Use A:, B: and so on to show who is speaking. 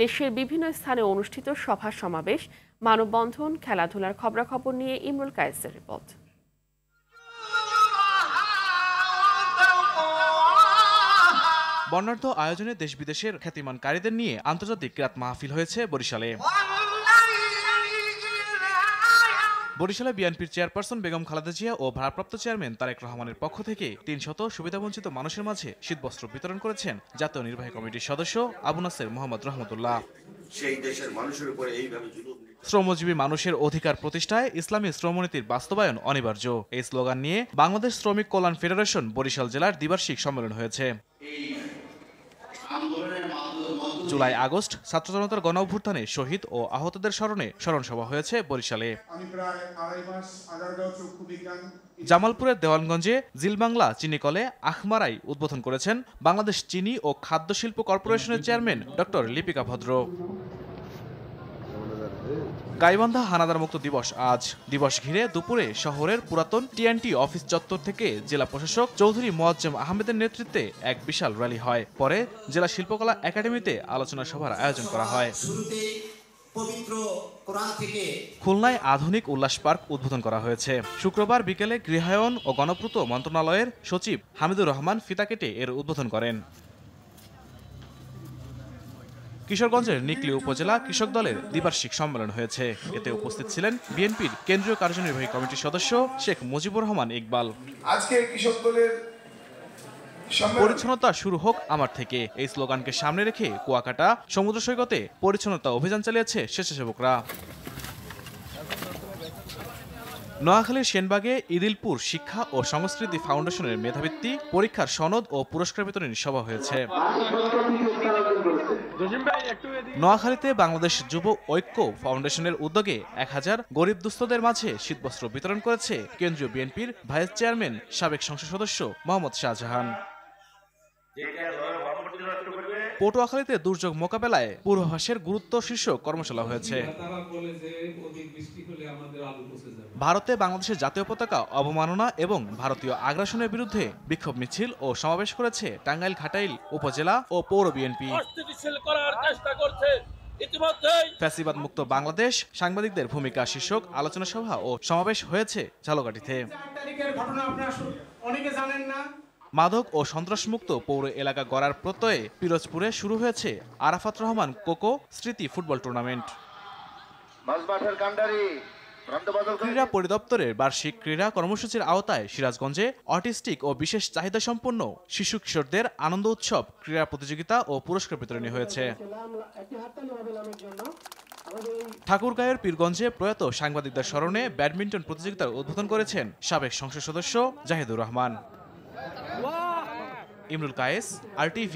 A: দেশের বিভিন্ন স্থানে অনুষ্ঠিত সভা সমাবেশ, মানববন্ধন, খেলাধুলার খবরাখবর নিয়ে ইমরুল কায়েসের রিপোর্ট।
B: বর্ণাঢ্য আয়োজনে দেশ বিদেশের খ্যাতিমানকারীদের নিয়ে আন্তর্জাতিক কিরাত মাহফিল হয়েছে বরিশালে। বরিশালে বিএনপির চেয়ারপারসন বেগম খালেদা জিয়া ও ভারপ্রাপ্ত চেয়ারম্যান তারেক রহমানের পক্ষ থেকে ৩০০ সুবিধাবঞ্চিত মানুষের মাঝে শীতবস্ত্র বিতরণ করেছেন জাতীয় নির্বাহী কমিটির সদস্য আবু নাসের মোহাম্মদ রহমতুল্লাহ।
C: সেই দেশের মানুষের উপরে এইভাবে
B: শ্রমজীবী মানুষের অধিকার প্রতিষ্ঠায় ইসলামী শ্রমনীতির বাস্তবায়ন অনিবার্য, এই স্লোগান নিয়ে বাংলাদেশ শ্রমিক কল্যাণ ফেডারেশন বরিশাল জেলার দ্বিবার্ষিক সম্মেলন হয়েছে। জুলাই আগস্ট ছাত্র জনতার গণ অভ্যুত্থানে শহীদ ও আহতদের স্মরণে স্মরণ সভা হয়েছে বরিশালে। জামালপুরের দেওয়ানগঞ্জে জিলবাংলা চিনিকলে আখমারাই উদ্বোধন করেছেন বাংলাদেশ চিনি ও খাদ্য শিল্প কর্পোরেশনের চেয়ারম্যান ডক্টর লিপিকা ভদ্র। গাইবান্ধা হানাদার মুক্ত দিবস আজ। দিবস ঘিরে দুপুরে শহরের পুরাতন টিএনটি অফিস চত্বর থেকে জেলা প্রশাসক চৌধুরী মোয়াজ্জেম আহমেদের নেতৃত্বে এক বিশাল র্যালি হয়। পরে জেলা শিল্পকলা একাডেমিতে আলোচনা সভার আয়োজন করা হয়। খুলনায় আধুনিক উল্লাস পার্ক উদ্বোধন করা হয়েছে। শুক্রবার বিকেলে গৃহায়ন ও গণপূর্ত মন্ত্রণালয়ের সচিব হামিদুর রহমান ফিতা কেটে এর উদ্বোধন করেন। কিশোরগঞ্জের নিকলী উপজেলা কৃষক দলের দ্বিবার্ষিক সম্মেলন হয়েছে। এতে উপস্থিত ছিলেন বিএনপির কেন্দ্রীয় কার্যনির্বাহী কমিটির সদস্য শেখ মুজিবুর রহমান ইকবাল।
D: আজকে কৃষক দলের
B: পরিচ্ছন্নতা শুরু হোক আমার থেকে, এই স্লোগানকে সামনে রেখে কুয়াকাটা সমুদ্র সৈকতে পরিচ্ছন্নতা অভিযান চালিয়েছে স্বেচ্ছাসেবকরা। নোয়াখালীর সেনবাগে ইদিলপুর শিক্ষা ও সংস্কৃতি ফাউন্ডেশনের মেধাবৃত্তি পরীক্ষার সনদ ও পুরস্কার বিতরণী সভা হয়েছে। নোয়াখালীতে বাংলাদেশ যুব ঐক্য ফাউন্ডেশনের উদ্যোগে 1000 গরিব দুস্থদের মাঝে শীতবস্ত্র বিতরণ করেছে কেন্দ্রীয় বিএনপির ভাইস চেয়ারম্যান সাবেক সংসদ সদস্য মোহাম্মদ শাহজাহান। পটুয়াখালীতে দুর্যোগ মোকাবেলায় পূর্বাভাসের গুরুত্ব শীর্ষক কর্মশালা হয়েছে। ভারতে বাংলাদেশের জাতীয় পতাকা অবমাননা এবং ভারতীয় আগ্রাসনের বিরুদ্ধে বিক্ষোভ মিছিল ও সমাবেশ করেছে টাঙ্গাইল ঘাটাইল উপজেলা ও পৌর বিএনপি। ফ্যাসিবাদ মুক্ত বাংলাদেশ, সাংবাদিকদের ভূমিকা শীর্ষক আলোচনা সভা ও সমাবেশ হয়েছে ঝালকাঠিতে। মাদক ও সন্ত্রাসমুক্ত পৌর এলাকা গড়ার প্রত্যয়ে পিরোজপুরে শুরু হয়েছে আরাফাত রহমান কোকো স্মৃতি ফুটবল টুর্নামেন্ট। ক্রীড়া পরিদপ্তরের বার্ষিক ক্রীড়া কর্মসূচির আওতায় সিরাজগঞ্জে অটিস্টিক ও বিশেষ চাহিদা সম্পন্ন শিশু কিশোরদের আনন্দ উৎসব, ক্রীড়া প্রতিযোগিতা ও পুরস্কার বিতরণী হয়েছে। ঠাকুরগাঁয়ের পীরগঞ্জে প্রয়াত সাংবাদিকদের স্মরণে ব্যাডমিন্টন প্রতিযোগিতার উদ্বোধন করেছেন সাবেক সংসদ সদস্য জাহিদুর রহমান। ইমরুল কায়েস, RTV।